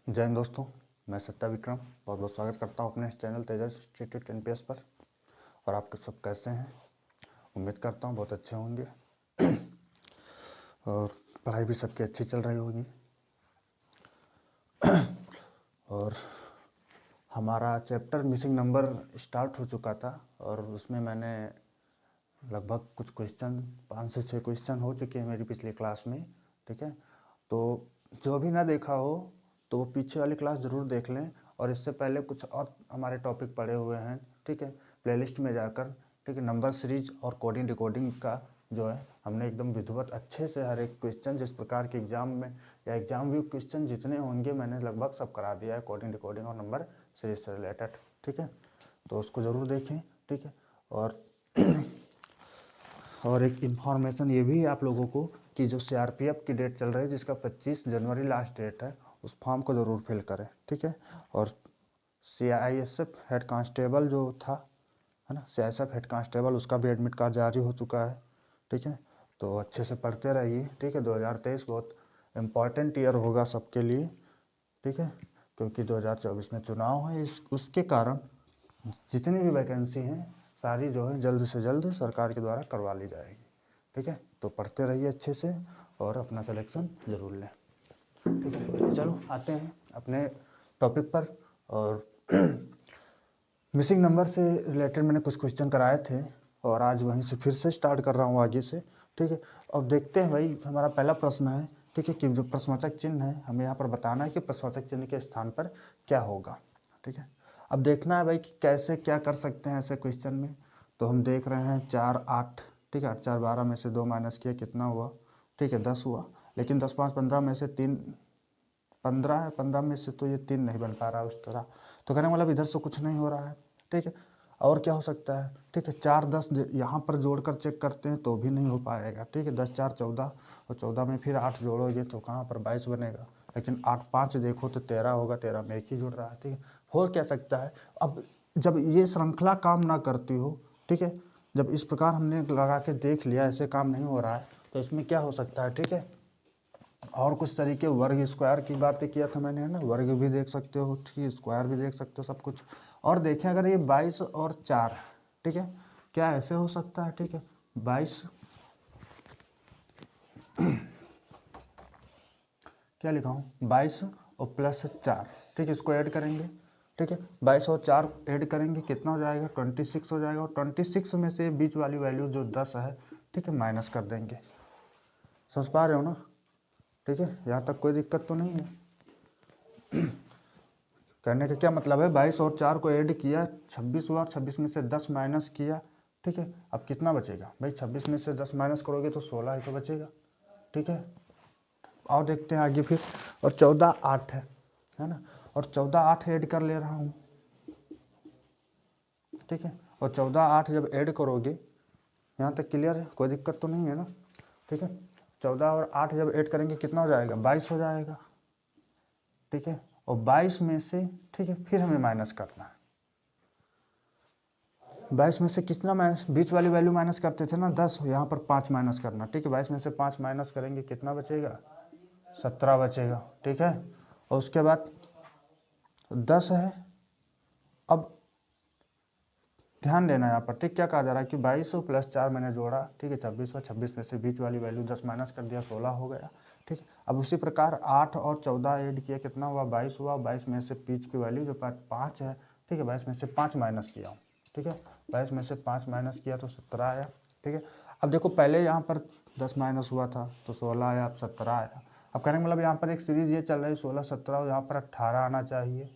जय हिंद दोस्तों, मैं सत्या विक्रम बहुत बहुत स्वागत करता हूं अपने इस चैनल तेजस इंस्टीट्यूट एनपीएस पर। और आप सब कैसे हैं? उम्मीद करता हूं बहुत अच्छे होंगे और पढ़ाई भी सबकी अच्छी चल रही होगी। और हमारा चैप्टर मिसिंग नंबर स्टार्ट हो चुका था और उसमें मैंने लगभग कुछ क्वेश्चन 5 से 6 क्वेश्चन हो चुके हैं मेरी पिछली क्लास में। ठीक है, तो जो भी ना देखा हो तो वो पीछे वाली क्लास ज़रूर देख लें। और इससे पहले कुछ और हमारे टॉपिक पढ़े हुए हैं, ठीक है, प्लेलिस्ट में जाकर। ठीक है, नंबर सीरीज और कोडिंग डिकोडिंग का जो है हमने एकदम विधिवत अच्छे से हर एक क्वेश्चन जिस प्रकार के एग्जाम में या एग्जाम व्यू क्वेश्चन जितने होंगे मैंने लगभग सब करा दिया है कोडिंग डिकोडिंग और नंबर सीरीज से रिलेटेड। ठीक है, तो उसको ज़रूर देखें। ठीक है, और एक इन्फॉर्मेशन ये भी है आप लोगों को कि जो सीआरपीएफ की डेट चल रही है जिसका 25 जनवरी लास्ट डेट है, उस फॉर्म को ज़रूर फिल करें। ठीक है, और सीआईएसएफ हेड कांस्टेबल जो था, है ना, सीआईएसएफ हेड कांस्टेबल, उसका भी एडमिट कार्ड जारी हो चुका है। ठीक है, तो अच्छे से पढ़ते रहिए। ठीक है, 2023 बहुत इम्पॉर्टेंट ईयर होगा सबके लिए। ठीक है, क्योंकि 2024 में चुनाव है, उसके कारण जितनी भी वैकेंसी हैं सारी जो है जल्द से जल्द सरकार के द्वारा करवा ली जाएगी। ठीक है, तो पढ़ते रहिए अच्छे से और अपना सिलेक्शन ज़रूर लें। ठीक है, चलो आते हैं अपने टॉपिक पर। और मिसिंग नंबर से रिलेटेड मैंने कुछ क्वेश्चन कराए थे और आज वहीं से फिर से स्टार्ट कर रहा हूँ आगे से। ठीक है, अब देखते हैं भाई, हमारा पहला प्रश्न है, ठीक है, कि जो प्रश्नवाचक चिन्ह है हमें यहाँ पर बताना है कि प्रश्नवाचक चिन्ह के स्थान पर क्या होगा। ठीक है, अब देखना है भाई कि कैसे क्या कर सकते हैं ऐसे क्वेश्चन में। तो हम देख रहे हैं 4 8, ठीक है, 8 4 12 में से 2 माइनस किया कितना हुआ? ठीक है, 10 हुआ। लेकिन 10 5 15 में से 3 15 है, 15 में से तो ये 3 नहीं बन पा रहा है उस तरह। तो कहने मतलब इधर से कुछ नहीं हो रहा है। ठीक है, और क्या हो सकता है? ठीक है, 4 10 यहाँ पर जोड़कर चेक करते हैं तो भी नहीं हो पाएगा। ठीक है, 10 4 14 और 14 में फिर 8 जोड़ोगे तो कहाँ पर 22 बनेगा। लेकिन 8 5 देखो तो 13 होगा, 13 में एक ही जुड़ रहा है। ठीक है, हो क्या सकता है? अब जब ये श्रृंखला काम ना करती हो, ठीक है, जब इस प्रकार हमने लगा के देख लिया ऐसे काम नहीं हो रहा है, तो इसमें क्या हो सकता है? ठीक है, और कुछ तरीके, वर्ग स्क्वायर की बातें किया था मैंने, है ना, वर्ग भी देख सकते हो, ठीक है, स्क्वायर भी देख सकते हो, सब कुछ। और देखें अगर ये 22 और 4, ठीक है, क्या ऐसे हो सकता है? ठीक है, 22 क्या लिखा हूँ, 22 और प्लस 4, ठीक है, इसको ऐड करेंगे। ठीक है, 22 और 4 ऐड करेंगे कितना हो जाएगा? 26 हो जाएगा। और 26 में से बीच वाली वैल्यू जो 10 है, ठीक है, माइनस कर देंगे। समझ पा रहे हो ना? ठीक है, यहाँ तक कोई दिक्कत तो नहीं है? करने का क्या मतलब है, 22 और 4 को ऐड किया 26 हुआ, 26 में से 10 माइनस किया। ठीक है, अब कितना बचेगा भाई? 26 में से 10 माइनस करोगे तो 16 ही तो बचेगा। ठीक है, और देखते हैं आगे फिर। और 14 8 है ना, और 14 8 ऐड कर ले रहा हूँ। ठीक है, और 14 8 जब ऐड करोगे, यहाँ तक क्लियर है, कोई दिक्कत तो नहीं है ना? ठीक है, 14 और 8 जब ऐड करेंगे कितना हो जाएगा? 22 हो जाएगा। ठीक है, और 22 में से, ठीक है, फिर हमें माइनस करना है। 22 में से कितना माइनस, बीच वाली वैल्यू माइनस करते थे ना, 10, यहाँ पर 5 माइनस करना। ठीक है, 22 में से 5 माइनस करेंगे कितना बचेगा? 17 बचेगा। ठीक है, और उसके बाद 10 है। अब ध्यान देना यहाँ पर, ठीक, क्या कहा जा रहा है कि 22 प्लस 4 मैंने जोड़ा, ठीक है, 26 हुआ। 26 में से बीच वाली वैल्यू 10 माइनस कर दिया, 16 हो गया। ठीक है, अब उसी प्रकार 8 और 14 ऐड किया कितना हुआ? 22 हुआ। 22 में से बीच की वैल्यू जो 5 है, ठीक है, 22 में से 5 माइनस किया हूँ। ठीक है, 22 में से 5 माइनस किया तो 17 आया। ठीक है, अब देखो पहले यहाँ पर 10 माइनस हुआ था तो 16 आया, अब 17 आया। अब कहने का मतलब यहाँ पर एक सीरीज ये चल रही है 16 17, और यहाँ पर 18 आना चाहिए।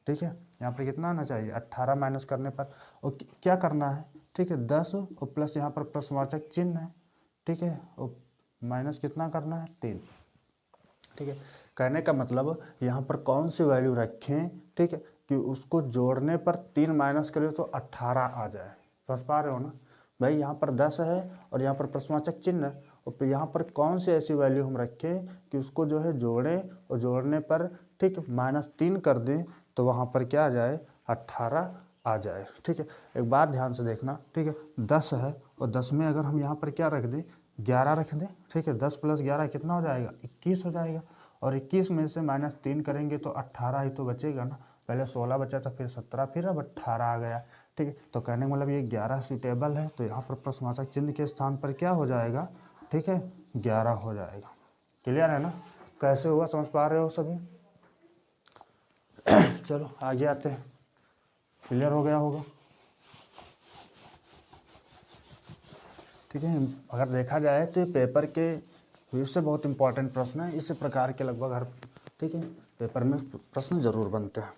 ठीक है, यहाँ पर कितना आना चाहिए? 18 माइनस करने पर, और क्या करना है? ठीक है, 10 और प्लस यहाँ पर प्रश्नवाचक चिन्ह है। ठीक है, और माइनस कितना करना है? 3। ठीक है, कहने का मतलब यहाँ पर कौन सी वैल्यू रखें, ठीक है, कि उसको जोड़ने पर 3 माइनस करें तो 18 आ जाए। समझ पा रहे हो ना भाई? यहाँ पर 10 है और यहाँ पर प्रश्नवाचक चिन्ह है, और फिर यहाँ पर कौन सी ऐसी वैल्यू हम रखें कि उसको जो है जोड़ें और जोड़ने पर, ठीक, -3 कर दें तो वहाँ पर क्या आ जाए? 18 आ जाए। ठीक है, एक बात ध्यान से देखना, ठीक है, 10 है और 10 में अगर हम यहाँ पर क्या रख दें? 11 रख दें। ठीक है, 10 प्लस 11 कितना हो जाएगा? 21 हो जाएगा। और 21 में से -3 करेंगे तो 18 ही तो बचेगा ना। पहले 16 बचा था, फिर 17, फिर अब 18 आ गया। ठीक है, तो कहने का मतलब ये 11 सूटेबल है, तो यहाँ पर प्रश्नवाचक चिन्ह के स्थान पर क्या हो जाएगा, ठीक है, 11 हो जाएगा। क्लियर है ना, कैसे हुआ समझ पा रहे हो सभी। चलो आगे आते हैं, क्लियर हो गया होगा। ठीक है, अगर देखा जाए तो पेपर के फिर से बहुत इंपॉर्टेंट प्रश्न है, इस प्रकार के लगभग हर, ठीक है, पेपर में प्रश्न जरूर बनते हैं।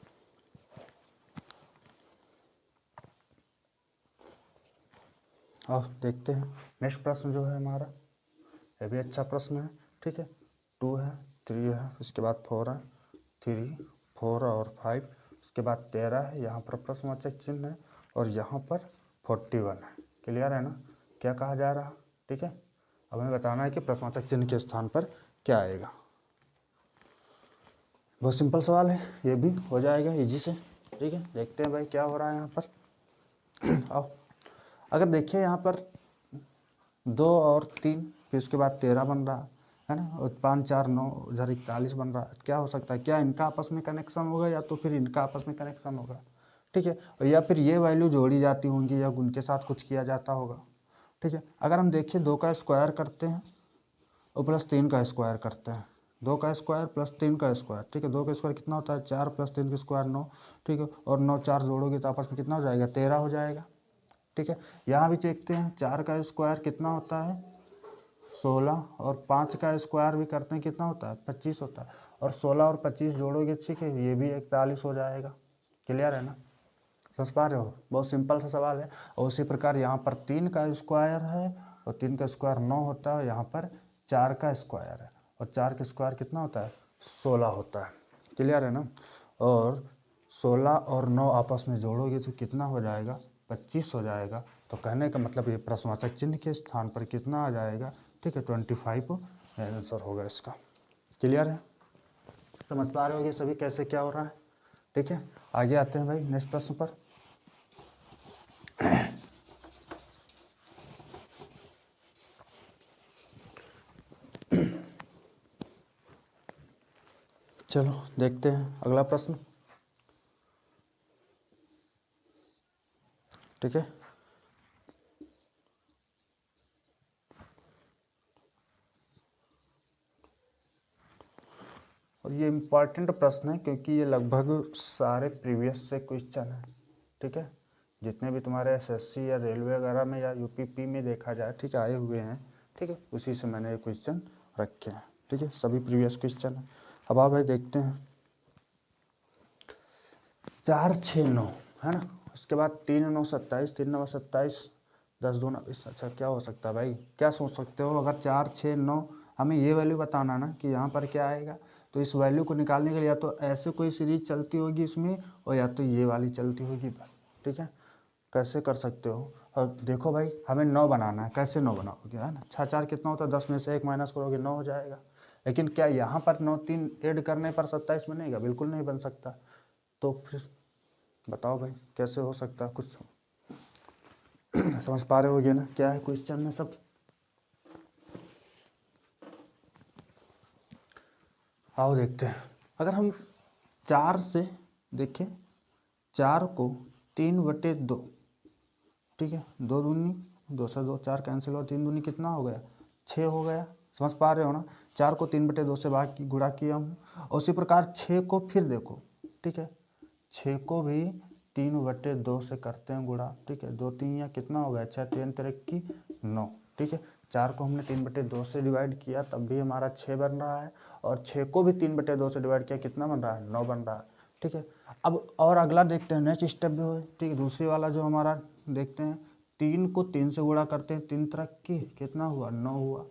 और देखते हैं नेक्स्ट प्रश्न जो है हमारा, ये भी अच्छा प्रश्न है। ठीक है, 2 है, 3 है, उसके बाद 4 है, 3, 4 और 5, उसके बाद 13 है, यहाँ पर प्रश्नवाचक चिन्ह है, और यहाँ पर 41 है। क्लियर है ना, क्या कहा जा रहा है। ठीक है, अब हमें बताना है कि प्रश्नवाचक चिन्ह के स्थान पर क्या आएगा। बहुत सिंपल सवाल है, ये भी हो जाएगा इजी से। ठीक है, देखते हैं भाई क्या हो रहा है यहाँ पर। आओ, अगर देखिए यहाँ पर 2 और 3, फिर उसके बाद 13 बन रहा है ना, और 5, 4, 9, उधर 41 बन रहा है। क्या हो सकता है, क्या इनका आपस में कनेक्शन होगा या तो फिर इनका आपस में कनेक्शन होगा। ठीक है, और या फिर ये वैल्यू जोड़ी जाती होंगी या उनके साथ कुछ किया जाता होगा। ठीक है, अगर हम देखिए 2 का स्क्वायर करते हैं और प्लस 3 का स्क्वायर करते हैं, 2 का स्क्वायर प्लस 3 का स्क्वायर। ठीक है, 2 का स्क्वायर कितना होता है, 4 प्लस 3 का स्क्वायर 9। ठीक है, और 9 4 जोड़ोगे तो आपस में कितना हो जाएगा, 13 हो जाएगा। ठीक है, यहाँ भी देखते हैं 4 का स्क्वायर कितना होता है, 16, और 5 का स्क्वायर भी करते हैं कितना होता है, 25 होता है, और 16 और 25 जोड़ोगे, ठीक है, ये भी 41 हो जाएगा। क्लियर है ना, समझ पा रहे हो, बहुत सिंपल सा सवाल है। और उसी प्रकार यहाँ पर 3 का स्क्वायर है, और 3 का स्क्वायर 9 होता है, यहाँ पर 4 का स्क्वायर है, और 4 का स्क्वायर कितना होता है, 16 होता है। क्लियर है ना, और 16 और 9 आपस में जोड़ोगे तो कितना हो जाएगा, 25 हो जाएगा। तो कहने का मतलब ये प्रश्नवाचक चिन्ह के स्थान पर कितना आ जाएगा, ठीक है, 25 आंसर होगा इसका। क्लियर है, समझ पा रहे होगे सभी कैसे क्या हो रहा है। ठीक है, आगे आते हैं भाई नेक्स्ट प्रश्न पर। चलो देखते हैं अगला प्रश्न। ठीक है, और ये इम्पॉर्टेंट प्रश्न है क्योंकि ये लगभग सारे प्रीवियस से क्वेश्चन है। ठीक है, जितने भी तुम्हारे एसएससी या रेलवे वगैरह में या यूपीपी में देखा जाए, ठीक है, आए हुए हैं। ठीक है, उसी से मैंने ये क्वेश्चन रखे हैं। ठीक है, सभी प्रीवियस क्वेश्चन है। अब आप भाई देखते हैं 4 6 9 है ना, उसके बाद 3 9 27, 3 9 27, 10 2 20। अच्छा क्या हो सकता है भाई, क्या सोच सकते हो। अगर 4 6 9 हमें ये वैल्यू बताना ना कि यहाँ पर क्या आएगा, तो इस वैल्यू को निकालने के लिए या तो ऐसे कोई सीरीज चलती होगी इसमें, और या तो ये वाली चलती होगी। ठीक है, कैसे कर सकते हो। और देखो भाई हमें 9 बनाना है, कैसे 9 बनाओगे, है ना, 6 4 कितना होता है, 10 में से 1 माइनस करोगे 9 हो जाएगा। लेकिन क्या यहाँ पर 9 3 ऐड करने पर 27 बनेगा, बिल्कुल नहीं बन सकता। तो फिर बताओ भाई कैसे हो सकता है, कुछ समझ पा रहे होगे ना क्या है क्वेश्चन में सब। आओ देखते हैं, अगर हम 4 से देखें, 4 को 3/2, ठीक है, 2 दूनी 2 से 2 4 कैंसिल हो, 3 दूनी कितना हो गया, 6 हो गया। समझ पा रहे हो ना, 4 को 3/2 से भाग की गुणा किया हूँ, और उसी प्रकार 6 को फिर देखो। ठीक है, 6 को भी 3/2 से करते हैं गुणा। ठीक है, 2 3 या कितना हो गया, 6 3 की 9। ठीक है, 4 को हमने 3/2 से डिवाइड किया तब भी हमारा 6 बन रहा है, और 6 को भी 3/2 से डिवाइड किया कितना बन रहा है, 9 बन रहा है। ठीक है, अब और अगला देखते हैं, नेक्स्ट स्टेप जो है, ठीक है, दूसरी वाला जो हमारा देखते हैं, 3 को 3 से गुणा करते हैं, 3 की कितना हुआ, 9 हुआ।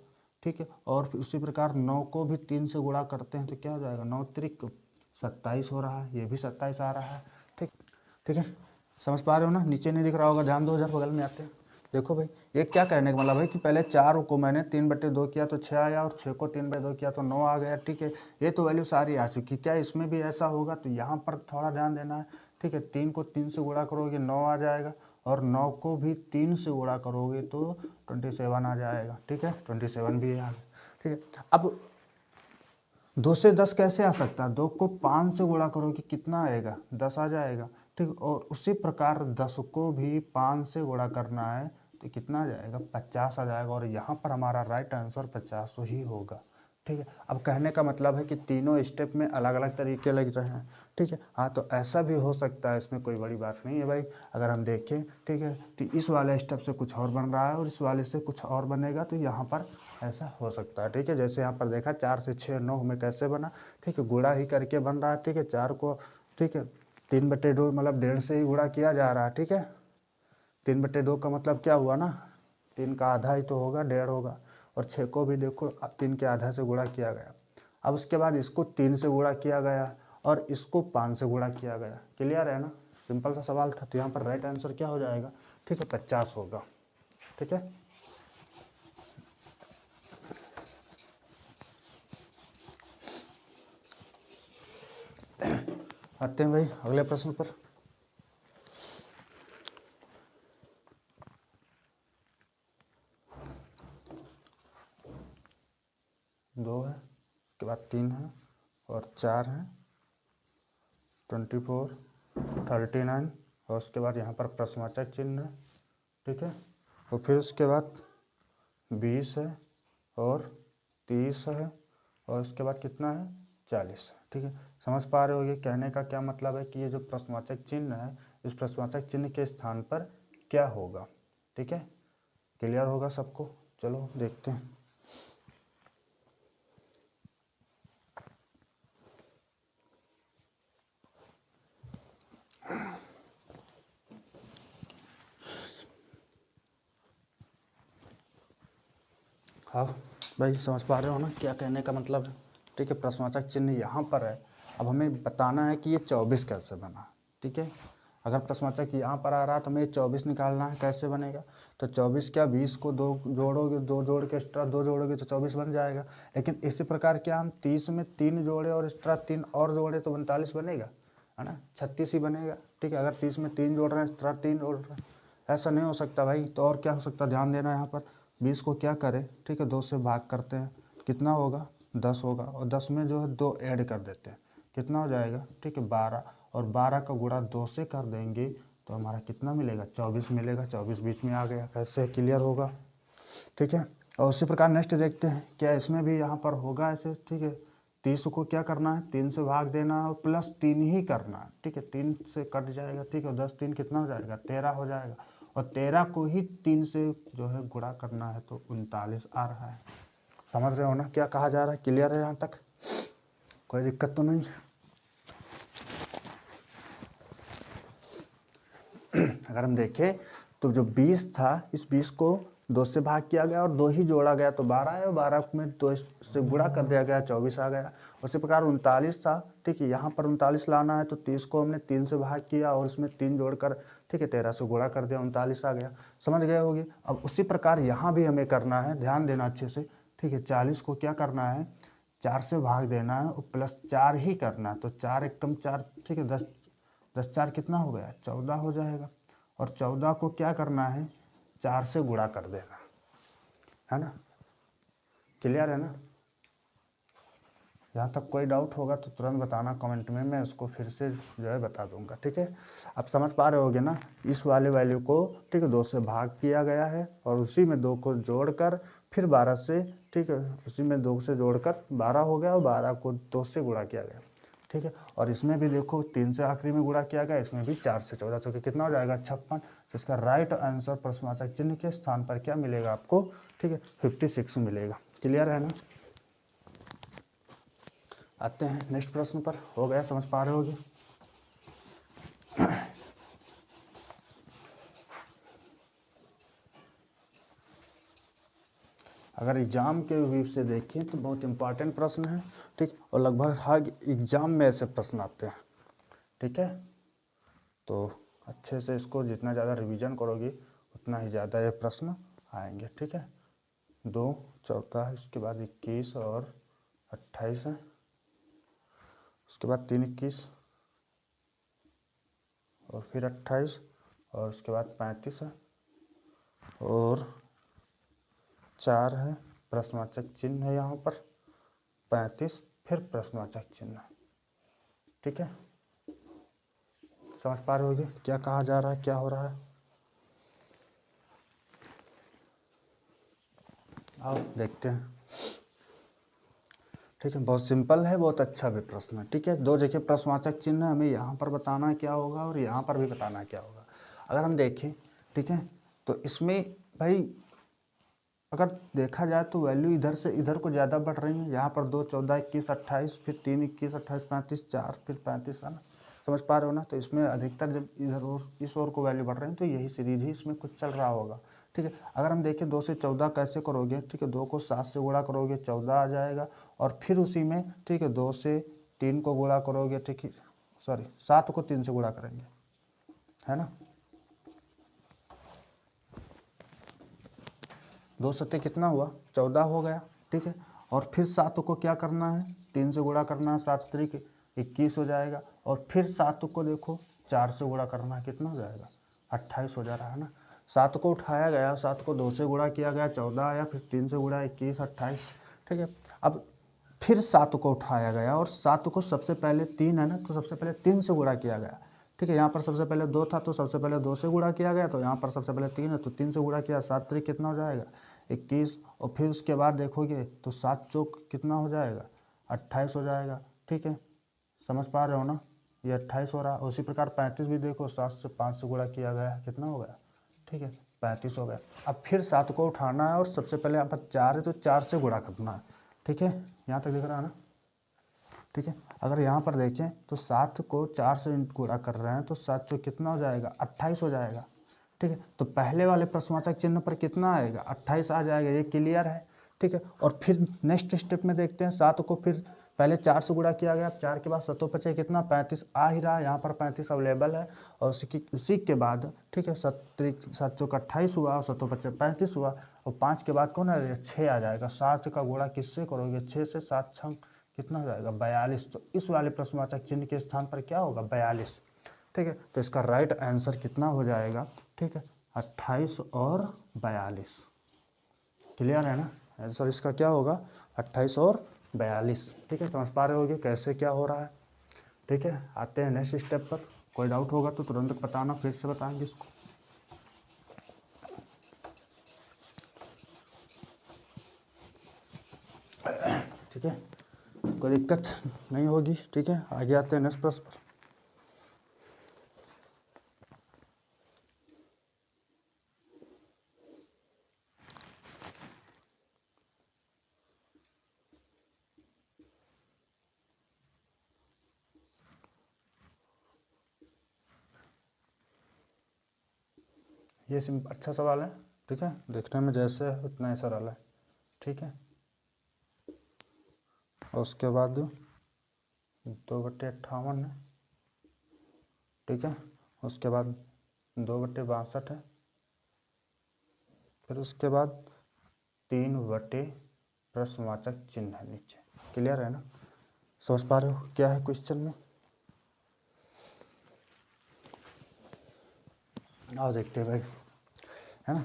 ठीक है, और फिर उसी प्रकार 9 को भी 3 से गुणा करते हैं तो क्या हो जाएगा, 9 3 27 हो रहा है, ये भी 27 आ रहा है। ठीक, ठीक है, समझ पा रहे हो ना, नीचे नहीं दिख रहा होगा, ध्यान दो, उधर बगल में आते हैं। देखो भाई ये क्या कहने का मतलब है कि पहले 4 को मैंने 3/2 किया तो 6 आया, और 6 को 3/2 किया तो 9 आ गया। ठीक है, ये तो वैल्यू सारी आ चुकी, क्या इसमें भी ऐसा होगा, तो यहाँ पर थोड़ा ध्यान देना है। ठीक है, 3 को 3 से गुणा करोगे 9 आ जाएगा, और 9 को भी 3 से गुणा करोगे तो 27 आ जाएगा। ठीक है, 27 भी आ गया। ठीक है, अब 2 से 10 कैसे आ सकता है? 2 को 5 से गुणा करोगे कितना आएगा? 10 आ जाएगा। ठीक, और उसी प्रकार 10 को भी 5 से गुणा करना है तो कितना आ जाएगा? 50 आ जाएगा। और यहाँ पर हमारा राइट आंसर 50 ही होगा। ठीक है, अब कहने का मतलब है कि तीनों स्टेप में अलग अलग तरीके लग रहे हैं। ठीक है, हाँ, तो ऐसा भी हो सकता है, इसमें कोई बड़ी बात नहीं है भाई। अगर हम देखें, ठीक है, तो इस वाले स्टेप से कुछ और बन रहा है और इस वाले से कुछ और बनेगा, तो यहाँ पर ऐसा हो सकता है। ठीक है, जैसे यहाँ पर देखा 4 से 6 9 में कैसे बना? ठीक है, गुणा ही करके बन रहा है। ठीक है, 4 को, ठीक है, 3/2 मतलब 1.5 से ही गुणा किया जा रहा है। ठीक है, 3/2 का मतलब क्या हुआ ना, 3 का आधा ही तो होगा, 1.5 होगा। और 6 को भी देखो 3 के आधा से गुणा किया गया। अब उसके बाद इसको 3 से गुणा किया गया और इसको 5 से गुणा किया गया। क्लियर है ना? सिंपल सा सवाल था। तो यहाँ पर राइट आंसर क्या हो जाएगा? ठीक है, 50 होगा। ठीक है, आते हैं भाई अगले प्रश्न पर। दो है, उसके बाद 3 है और 4 है, 24, 39 और उसके बाद यहाँ पर प्रश्नवाचक चिन्ह है। ठीक है, और फिर उसके बाद 20 है और 30 है और उसके बाद कितना है? 40 है। ठीक है, समझ पा रहे हो ये कहने का क्या मतलब है कि ये जो प्रश्नवाचक चिन्ह है, इस प्रश्नवाचक चिन्ह के स्थान पर क्या होगा? ठीक है, क्लियर होगा सबको? चलो देखते हैं। हाँ भाई, समझ पा रहे हो ना क्या कहने का मतलब है? ठीक है, प्रश्नवाचक चिन्ह यहाँ पर है। अब हमें बताना है कि ये 24 कैसे बना। ठीक है, अगर प्रश्नवाचक यहाँ पर आ रहा है तो हमें 24 निकालना है। कैसे बनेगा? तो 24 क्या, 20 को 2 जोड़ोगे, 2 जोड़ के एक्स्ट्रा 2 जोड़ोगे तो 24 बन जाएगा। लेकिन इसी प्रकार क्या हम 30 में 3 जोड़े और एक्स्ट्रा 3 और जोड़े तो 39 बनेगा, है ना? 36 ही बनेगा। ठीक है, अगर 30 में 3 जोड़ रहे हैं, एक्स्ट्रा 3 जोड़ रहे हैं, ऐसा नहीं हो सकता भाई। तो और क्या हो सकता है? ध्यान देना यहाँ पर। 20 को क्या करें? ठीक है, 2 से भाग करते हैं, कितना होगा? 10 होगा। और 10 में जो है 2 ऐड कर देते हैं, कितना हो जाएगा? ठीक है, 12। और 12 का गुणा 2 से कर देंगे तो हमारा कितना मिलेगा? 24 मिलेगा। 24 बीच में आ गया। कैसे? क्लियर होगा? ठीक है, और उसी प्रकार नेक्स्ट देखते हैं क्या इसमें भी यहाँ पर होगा ऐसे। ठीक है, 30 को क्या करना है? 3 से भाग देना है और प्लस 3 ही करना है। ठीक है, 3 से कट जाएगा। ठीक है, 10 3 कितना हो जाएगा? 13 हो जाएगा। और 13 को ही 3 से जो है गुणा करना है तो 39 आ रहा है। समझ रहे हो ना क्या कहा जा रहा है? क्लियर है यहाँ तक? कोई दिक्कत तो नहीं? अगर हम देखें तो जो 20 था, इस 20 को 2 से भाग किया गया और 2 ही जोड़ा गया तो 12 है, और 12 में 2 से गुणा कर दिया गया, 24 आ गया। उसी प्रकार 39 था। ठीक है, यहाँ पर 39 लाना है तो 30 को हमने 3 से भाग किया और इसमें 3 जोड़कर, ठीक है, 13 से गुणा कर दिया, 39 आ गया। समझ गए होगे? अब उसी प्रकार यहाँ भी हमें करना है, ध्यान देना अच्छे से। ठीक है, 40 को क्या करना है? 4 से भाग देना है और प्लस 4 ही करना है। तो 4 एकम 4, ठीक है, 10 10 4 कितना हो गया? 14 हो जाएगा। और 14 को क्या करना है? 4 से गुणा कर देना है ना? क्लियर है ना? यहाँ तक कोई डाउट होगा तो तुरंत बताना कमेंट में, मैं उसको फिर से जो है बता दूंगा। ठीक है, अब समझ पा रहे होगे ना? इस वाले वैल्यू को, ठीक है, 2 से भाग किया गया है और उसी में 2 को जोड़कर फिर 12 से, ठीक है, उसी में 2 से जोड़कर 12 हो गया और 12 को 2 से गुणा किया गया। ठीक है, और इसमें भी देखो 3 से आखिरी में गुणा किया गया, इसमें भी 4 से 14, तो कितना हो जाएगा? 56। तो इसका राइट आंसर प्रश्नवाचक चिन्ह के स्थान पर क्या मिलेगा आपको? ठीक है, 56 मिलेगा। क्लियर है ना? आते हैं नेक्स्ट प्रश्न पर। हो गया? समझ पा रहे होगे? अगर एग्जाम के व्यू से देखें तो बहुत इंपॉर्टेंट प्रश्न है। ठीक, और लगभग हर एग्जाम में ऐसे प्रश्न आते हैं। ठीक है, तो अच्छे से इसको जितना ज़्यादा रिवीजन करोगे उतना ही ज़्यादा ये प्रश्न आएंगे। ठीक है, 2 14 है, उसके बाद 21 और 28 है, उसके बाद 3 21 और फिर 28 और उसके बाद 35 है और 4 है, प्रश्नवाचक चिन्ह है यहाँ पर 35 फिर प्रश्नवाचक चिन्ह। ठीक है, समझ पा रहे होगे क्या कहा जा रहा है, क्या हो रहा है। आओ देखते हैं। ठीक है, बहुत सिंपल है, बहुत अच्छा भी प्रश्न है। ठीक है, दो जगह प्रश्नवाचक चिन्ह हमें यहाँ पर बताना क्या होगा और यहाँ पर भी बताना क्या होगा। अगर हम देखें, ठीक है, तो इसमें भाई अगर देखा जाए तो वैल्यू इधर से इधर को ज़्यादा बढ़ रही है। यहाँ पर 2, 14, 21, 28, फिर 3, 21, 28, 35, 4, फिर 35, है ना, समझ पा रहे हो ना। तो इसमें अधिकतर जब इधर और इस ओर को वैल्यू बढ़ रही है तो यही सीरीज ही इसमें कुछ चल रहा होगा। ठीक है, अगर हम देखें 2 से 14 कैसे करोगे, ठीक है, 2 को 7 से गुणा करोगे 14 आ जाएगा, और फिर उसी में, ठीक है, 2 से 3 को गुणा करोगे, ठीक है, सॉरी 7 को 3 से गुणा करेंगे, है ना, 2 सत्ते कितना हुआ, 14 हो गया। ठीक है, और फिर 7 को क्या करना है, 3 से गुणा करना है, 7 त्रिक 21 हो जाएगा, और फिर 7 को देखो 4 से गुणा करना है, कितना हो जाएगा, 28 हो जा रहा है ना। 7 को उठाया गया, 7 को 2 से गुणा किया गया, 14 आया, फिर 3 से गुणा 21, 28। ठीक है, अब फिर 7 को उठाया गया और 7 को सबसे पहले 3 है ना, तो सबसे पहले 3 से गुणा किया गया। ठीक है, यहाँ पर सबसे पहले 2 था तो सबसे पहले 2 से गुणा किया गया, तो यहाँ पर सबसे पहले 3 है तो 3 से गुणा किया, 7 त्रिक कितना हो जाएगा, 21, और फिर उसके बाद देखोगे तो 7 चौक कितना हो जाएगा, 28 हो जाएगा। ठीक है, समझ पा रहे हो ना, ये 28 हो रहा है। उसी प्रकार 35 भी देखो, 7 से 5 से गुणा किया गया, कितना हो गया, ठीक है, 35 हो गया। अब फिर 7 को उठाना है और सबसे पहले यहाँ पर 4 है तो 4 से गुणा करना है। ठीक है, यहाँ तक दिख रहा है ना। ठीक है, अगर यहाँ पर देखें तो 7 को 4 से गुणा कर रहे हैं तो 7 चौक कितना हो जाएगा, 28 हो जाएगा। ठीक है, तो पहले वाले प्रश्नवाचक चिन्ह पर कितना आएगा, 28 आ जाएगा, ये क्लियर है। ठीक है, और फिर नेक्स्ट स्टेप में देखते हैं, 7 को फिर पहले 4 से गुणा किया गया, 4 के बाद 7 बचे कितना, 35 आ ही रहा है, यहाँ पर 35 अवेलेबल है, और उसी के बाद, ठीक है, 7 चौक 28 हुआ और 7 बचे 35 हुआ, और 5 के बाद कौन है, 6 आ जाएगा। 7 का गुणा किससे करोगे, 6 से, 7 6 कितना हो जाएगा, 42। तो इस वाले प्रश्नवाचक चिन्ह के स्थान पर क्या होगा, 42। ठीक है, तो इसका राइट आंसर कितना हो जाएगा, ठीक है, 28 और 42। क्लियर है ना, आंसर इसका क्या होगा, 28 और 42। ठीक है, समझ पा रहे होगे कैसे क्या हो रहा है। ठीक है, आते हैं नेक्स्ट स्टेप पर। कोई डाउट होगा तो तुरंत बताना, फिर से बताएंगे इसको। ठीक है, कोई दिक्कत नहीं होगी। ठीक है, आगे आते हैं नेक्स्ट प्रश्न पर। ये अच्छा सवाल है। ठीक है, देखने में जैसे है उतना ही सरल है। ठीक है, और उसके बाद 2/58 है। ठीक है, उसके बाद 2/62 है, फिर उसके बाद 3 प्रश्नवाचक चिन्ह है नीचे। क्लियर है ना, समझ पा रहे हो क्या है क्वेश्चन में। आओ देखते हैं भाई, है ना,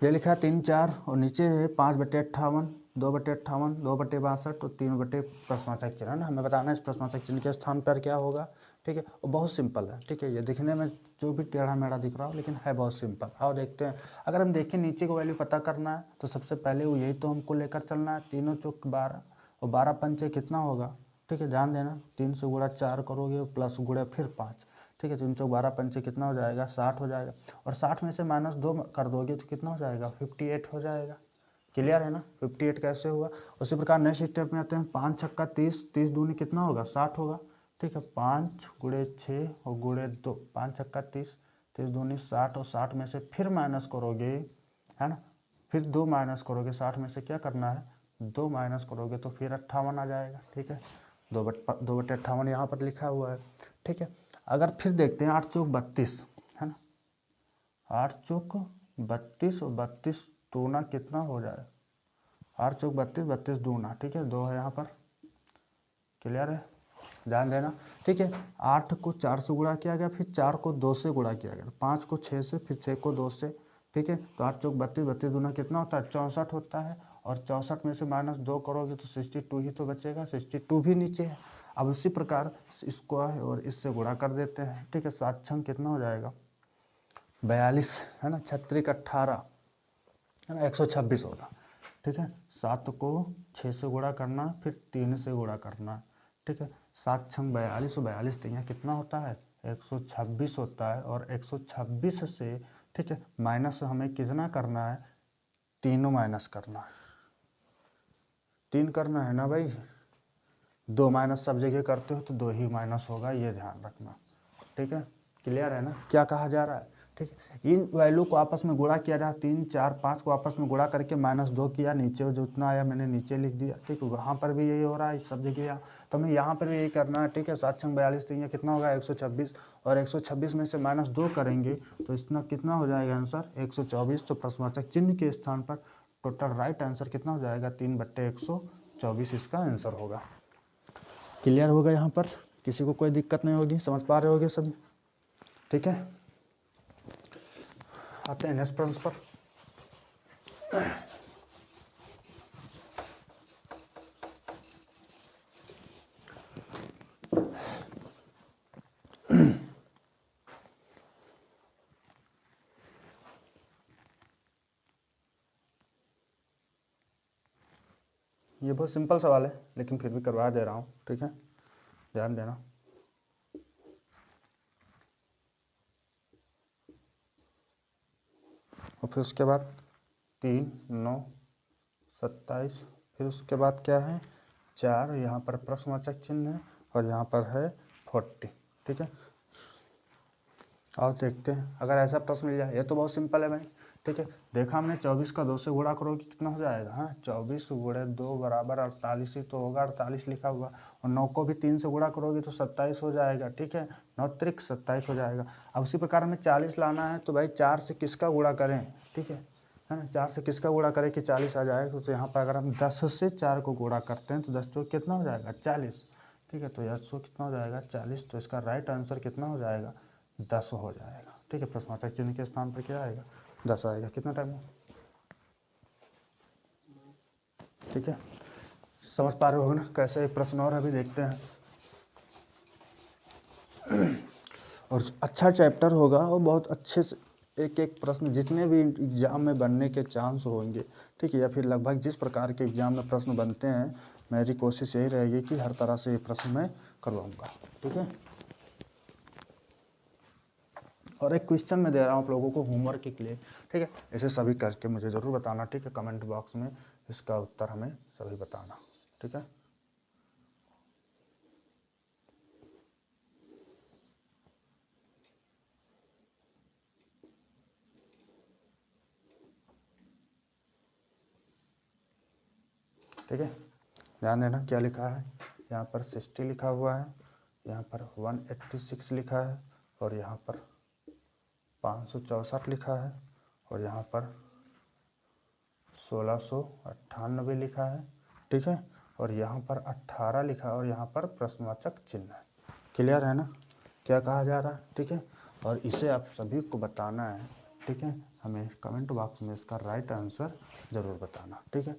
ये लिखा है 3 4 और नीचे है 5/58, 2/58, 2/62 तो 3 प्रश्नवाचक चिन्ह है ना। हमें बताना है इस प्रश्नवाचक चिन्ह के स्थान पर क्या होगा। ठीक है, और बहुत सिंपल है। ठीक है, ये दिखने में जो भी टेढ़ा मेढ़ा दिख रहा हो लेकिन है बहुत सिंपल। आओ देखते हैं। अगर हम देखें नीचे को वैल्यू पता करना है तो सबसे पहले वो यही तो हमको लेकर चलना है, 3 चौक 12 और 12 पंचे कितना होगा। ठीक है, ध्यान देना, 3 से गुणा 4 करोगे प्लस गुणा फिर 5। ठीक है, 3 चौक 12 पंचे कितना हो जाएगा, 60 हो जाएगा, और 60 में से -2 कर दोगे तो कितना हो जाएगा, 58 हो जाएगा। क्लियर है ना, 58 कैसे हुआ। उसी प्रकार नेक्स्ट स्टेप में आते हैं, 5 छक्का 30, 30 दूनी कितना होगा, 60 होगा। ठीक है, 5 गुणे 6 और गुणे 2, 5 छक्का 30, 30 दूनी 60, और 60 में से फिर माइनस करोगे, है ना, फिर 2 माइनस करोगे, 60 में से क्या करना है, 2 माइनस करोगे तो फिर 58 आ जाएगा। ठीक है, 2/58 यहाँ पर लिखा हुआ है। ठीक है, अगर फिर देखते हैं 8 चौक 32, है ना, 8 चौक 32 और 32 दूना कितना हो जाए, 8 चौक 32, 32 दूना, ठीक है, 2 है यहाँ पर। क्लियर है, ध्यान देना। ठीक है, 8 को 4 से गुणा किया गया, फिर 4 को 2 से गुणा किया गया, 5 को 6 से, फिर 6 को 2 से। ठीक है, तो 8 चौक 32, 32 दूना कितना होता है, 64 होता है, और 64 में से -2 करोगे तो 62 ही तो बचेगा, 62 भी नीचे है। अब उसी प्रकार इसको है और इससे गुणा कर देते हैं, ठीक है। 7 छंग कितना हो जाएगा 42 है ना, 36 18 है ना, 126 होगा, ठीक है। 7 को 6 से गुणा करना, फिर 3 से गुणा करना, ठीक है। 7 छंग 42, 42 3 कितना होता है 126 होता है। और 126 से, ठीक है, माइनस हमें कितना करना है, तीनों माइनस करना है, 3 करना है ना भाई। 2 माइनस सब जगह करते हो तो 2 ही माइनस होगा, ये ध्यान रखना, ठीक है। क्लियर है ना क्या कहा जा रहा है, ठीक है। इन वैल्यू को आपस में गुणा किया जाए, 3 4 5 को आपस में गुणा करके -2 किया, नीचे जो उतना आया मैंने नीचे लिख दिया, ठीक है। वहाँ पर भी यही हो रहा है सब जगह, तो हमें यहाँ पर भी यही करना है, ठीक है। 7 छंग 42 3 कितना होगा 126, और 126 में से -2 करेंगे तो इतना कितना हो जाएगा आंसर 124। तो प्रश्नवाचक चिन्ह के स्थान पर टोटल राइट आंसर कितना हो जाएगा 3/124 इसका आंसर होगा। क्लियर होगा यहाँ पर, किसी को कोई दिक्कत नहीं होगी, समझ पा रहे होगे सभी, ठीक है। आते हैं नेक्स्ट प्रश्न पर। ये बहुत सिंपल सवाल है लेकिन फिर भी करवा दे रहा हूँ, ठीक है, ध्यान देना। और फिर उसके बाद 3 9 27, फिर उसके बाद क्या है 4, यहाँ पर प्रश्नवाचक चिन्ह है और यहाँ पर है 40, ठीक है। और देखते हैं अगर ऐसा प्रश्न मिल जाए, ये तो बहुत सिंपल है भाई, ठीक है। देखा हमने 24 का 2 से गुणा करोगे कितना हो जाएगा, हाँ 24 गुणे 2 बराबर 48 ही तो होगा, 48 लिखा हुआ। और 9 को भी 3 से गुणा करोगे तो 27 हो जाएगा, ठीक है, 9 त्रिक 27 हो जाएगा। अब उसी प्रकार हमें 40 लाना है तो भाई 4 से किसका गुणा करें, ठीक है ना, 4 से किसका गुणा करें कि 40 आ जाएगा। तो यहाँ पर अगर हम 10 से 4 को गुणा करते हैं तो 10 चौक कितना हो जाएगा 40, ठीक है। तो 10 चौक कितना हो जाएगा 40, तो इसका राइट आंसर कितना हो जाएगा 10 हो जाएगा, ठीक है। प्रश्नवाचक चिन्ह के स्थान पर क्या आएगा 10 आएगा। कितना टाइम हो, ठीक है, समझ पा रहे हो ना। कैसे एक प्रश्न और अभी देखते हैं, और अच्छा चैप्टर होगा और बहुत अच्छे से एक एक प्रश्न जितने भी एग्जाम में बनने के चांस होंगे, ठीक है, या फिर लगभग जिस प्रकार के एग्जाम में प्रश्न बनते हैं, मेरी कोशिश यही रहेगी कि हर तरह से ये प्रश्न मैं करवाऊंगा, ठीक है। और एक क्वेश्चन मैं दे रहा हूँ आप लोगों को होमवर्क के लिए, ठीक है। इसे सभी करके मुझे ज़रूर बताना, ठीक है, कमेंट बॉक्स में इसका उत्तर हमें सभी बताना, ठीक है। ठीक है, ध्यान देना क्या लिखा है, यहाँ पर 60 लिखा हुआ है, यहाँ पर 186 लिखा है, और यहाँ पर 564 लिखा है, और यहाँ पर 1698 लिखा है, ठीक है, और यहाँ पर 18 लिखा है, और यहाँ पर प्रश्नवाचक चिन्ह है। क्लियर है ना क्या कहा जा रहा है, ठीक है। और इसे आप सभी को बताना है, ठीक है, हमें कमेंट बॉक्स में इसका राइट आंसर ज़रूर बताना, ठीक है।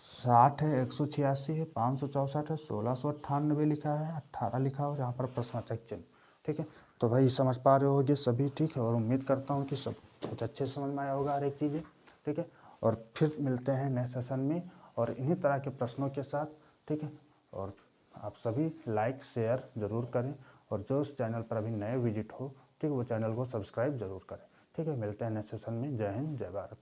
60 है, 186 है, 564 है, 1698 लिखा है, 18 लिखा है, और यहाँ पर प्रश्नवाचक चिन्ह, ठीक है। तो भाई समझ पा रहे होगे सभी, ठीक है। और उम्मीद करता हूँ कि सब कुछ अच्छे से समझ में आया होगा हर एक चीज़ें, ठीक है। और फिर मिलते हैं नेक्स्ट सेशन में और इन्हीं तरह के प्रश्नों के साथ, ठीक है। और आप सभी लाइक शेयर ज़रूर करें, और जो उस चैनल पर अभी नए विजिट हो, ठीक है, वो चैनल को सब्सक्राइब ज़रूर करें, ठीक है। मिलते हैं नेक्स्ट सेशन में। जय हिंद, जय भारत।